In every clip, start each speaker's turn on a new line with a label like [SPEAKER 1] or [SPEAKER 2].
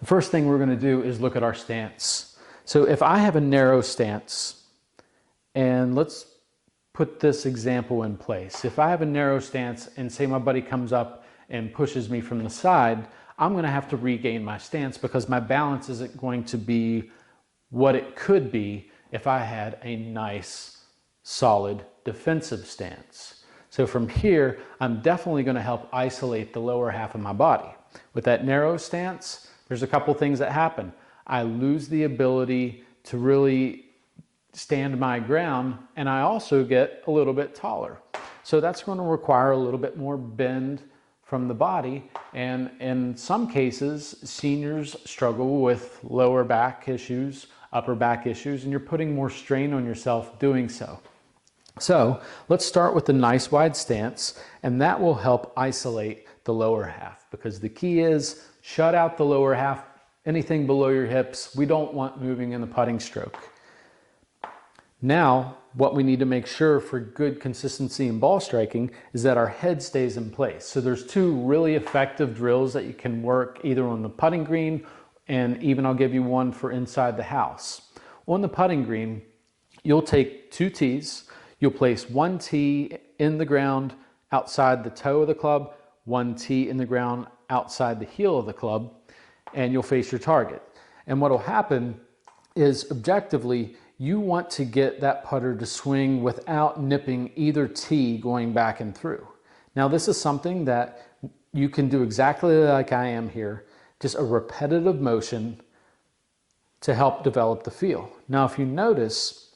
[SPEAKER 1] The first thing we're going to do is look at our stance. So if I have a narrow stance, and let's put this example in place. If I have a narrow stance and say my buddy comes up and pushes me from the side, I'm going to have to regain my stance because my balance isn't going to be what it could be if I had a nice, solid defensive stance. So from here, I'm definitely going to help isolate the lower half of my body. With that narrow stance, there's a couple things that happen. I lose the ability to really stand my ground, and I also get a little bit taller. So that's going to require a little bit more bend from the body, and in some cases, seniors struggle with lower back issues, upper back issues, and you're putting more strain on yourself doing so. So let's start with a nice wide stance, and that will help isolate the lower half, because the key is shut out the lower half, anything below your hips. We don't want moving in the putting stroke. Now, what we need to make sure for good consistency in ball striking is that our head stays in place. So there's two really effective drills that you can work either on the putting green, and even I'll give you one for inside the house. On the putting green, you'll take 2 tees. You'll place 1 tee in the ground outside the toe of the club, 1 tee in the ground outside the heel of the club, and you'll face your target. And what will happen is, objectively, you want to get that putter to swing without nipping either tee going back and through. Now, this is something that you can do exactly like I am here, just a repetitive motion to help develop the feel. Now, if you notice,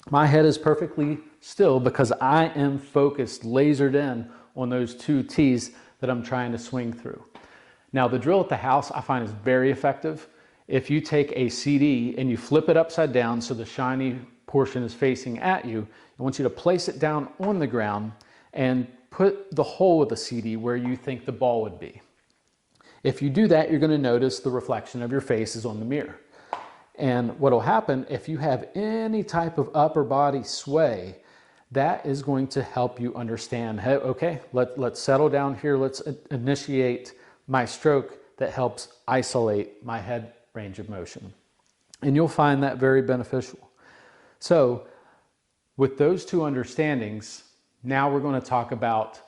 [SPEAKER 1] my head is perfectly still because I am focused, lasered in on those 2 tees that I'm trying to swing through. Now, the drill at the house I find is very effective. If you take a CD and you flip it upside down so the shiny portion is facing at you, I want you to place it down on the ground and put the hole of the CD where you think the ball would be. If you do that, you're going to notice the reflection of your face is on the mirror. And what will happen if you have any type of upper body sway, that is going to help you understand, hey, okay, let's settle down here. Let's initiate my stroke that helps isolate my head range of motion. And you'll find that very beneficial. So with those 2 understandings, now we're going to talk about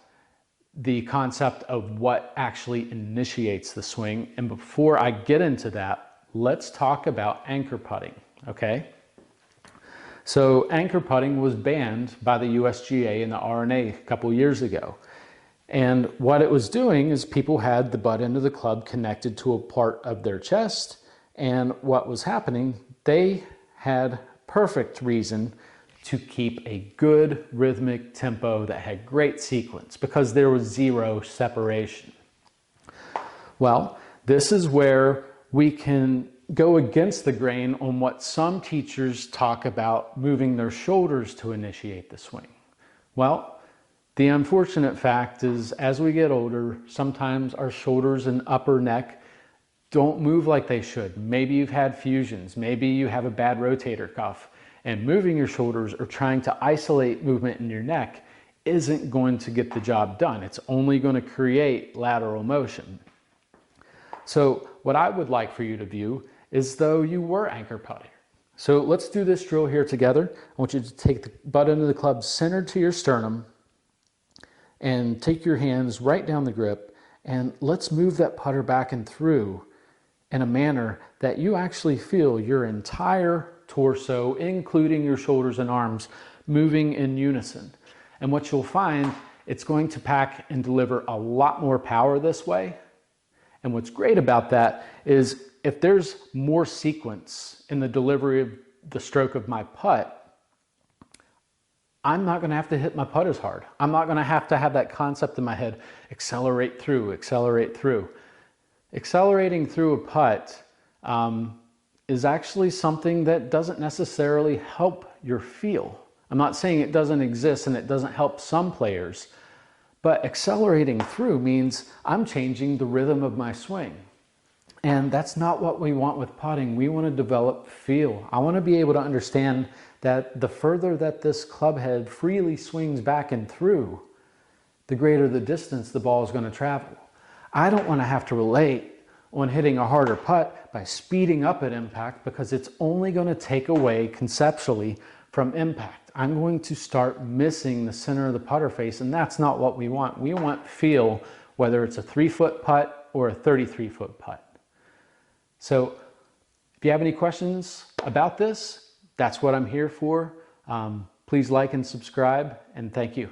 [SPEAKER 1] the concept of what actually initiates the swing. And before I get into that, let's talk about anchor putting, okay? So anchor putting was banned by the USGA and the R&A a couple years ago. And what it was doing is people had the butt end of the club connected to a part of their chest. And what was happening, they had perfect reason to keep a good rhythmic tempo that had great sequence because there was 0 separation. Well, this is where we can go against the grain on what some teachers talk about moving their shoulders to initiate the swing. Well, the unfortunate fact is as we get older, sometimes our shoulders and upper neck don't move like they should. Maybe you've had fusions, maybe you have a bad rotator cuff, and moving your shoulders or trying to isolate movement in your neck isn't going to get the job done. It's only going to create lateral motion. So what I would like for you to view is though you were anchor putting. So let's do this drill here together. I want you to take the butt end of the club centered to your sternum and take your hands right down the grip, and let's move that putter back and through in a manner that you actually feel your entire torso, including your shoulders and arms, moving in unison. And what you'll find, it's going to pack and deliver a lot more power this way. And what's great about that is if there's more sequence in the delivery of the stroke of my putt, I'm not going to have to hit my putt as hard. I'm not going to have that concept in my head, accelerate through, accelerate through. Accelerating through a putt is actually something that doesn't necessarily help your feel. I'm not saying it doesn't exist and it doesn't help some players, but accelerating through means I'm changing the rhythm of my swing. And that's not what we want with putting. We want to develop feel. I want to be able to understand that the further that this club head freely swings back and through, the greater the distance the ball is going to travel. I don't want to have to relate on hitting a harder putt by speeding up at impact, because it's only going to take away conceptually from impact. I'm going to start missing the center of the putter face, and that's not what we want. We want feel, whether it's a 3-foot putt or a 33-foot putt. So if you have any questions about this, that's what I'm here for. Please like and subscribe, and thank you.